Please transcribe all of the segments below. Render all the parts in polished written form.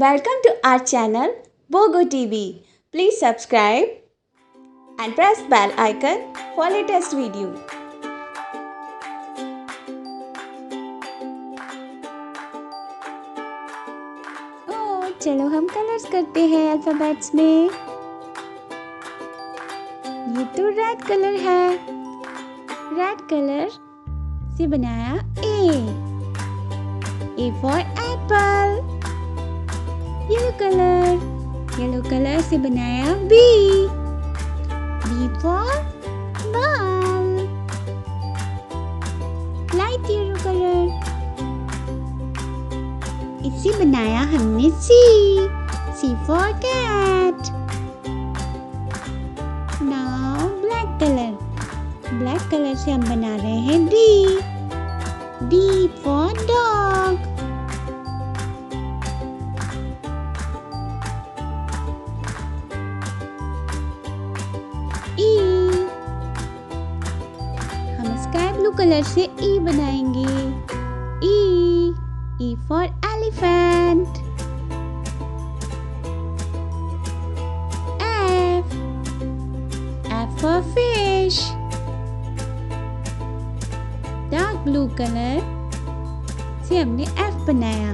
Welcome to our channel Bogo TV. Please subscribe and press bell icon for latest video. चलो हम colours करते हैं alphabets में। ये तो रेड कलर है। रेड कलर से बनाया A for apple. Yellow colour से बनाया B for ball. Light yellow colour इसे बनाया हमने C for cat. Now black colour से हम बना रहे हैं डी फॉर डॉग। ई हम स्काई ब्लू कलर से ई बनाएंगे। E for elephant। F for fish। Dark blue colour से हमने F बनाया।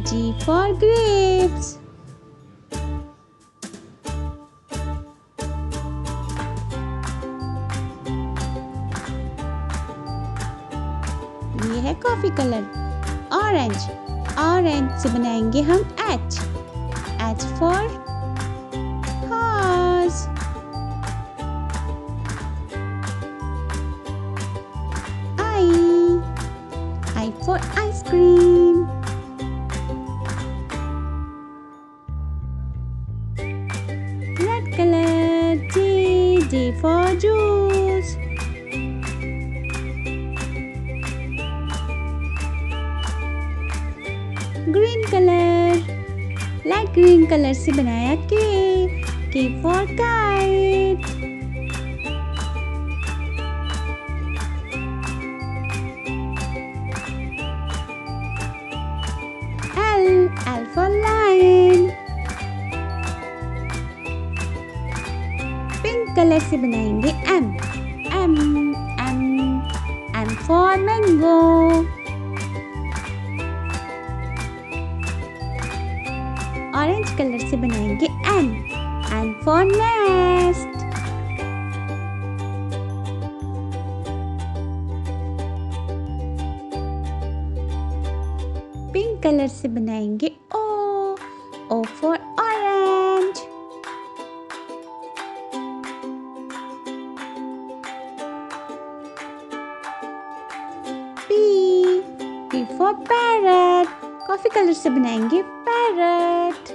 G for grapes। ये है कॉफी कलर ऑरेंज से बनाएंगे हम H for horse. I for ice cream. Red colour J for juice. Green colour light green colour से बनाया K for kite. L for lion. Pink colour से बनाएंगे M for mango. Orange colour से बनाएंगे N for nest. Pink colour से बनाएंगे O for orange. P for parrot. Coffee colour से बनाएंगे पैरट।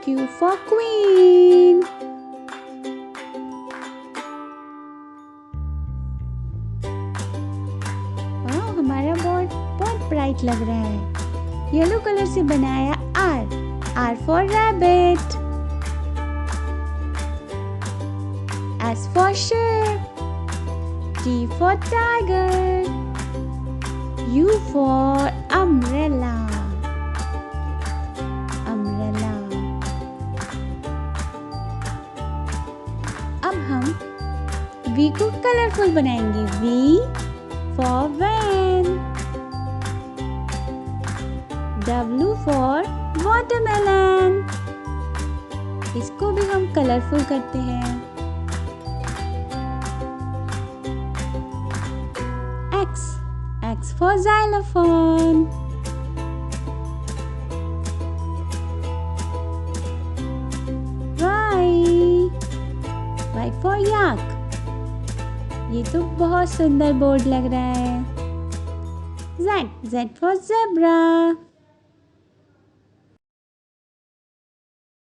Q for queen. हमारा बोर्ड बहुत ब्राइट लग रहा है। येलो कलर से बनाया R for rabbit. S for shape. T for tiger. U for umbrella। अब हम V को कलरफुल बनाएंगे। V for van। W for watermelon। इसको भी हम कलरफुल करते हैं। X for xylophone। Y for yak। ये तो बहुत सुंदर बोर्ड लग रहा है। Z for zebra।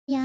या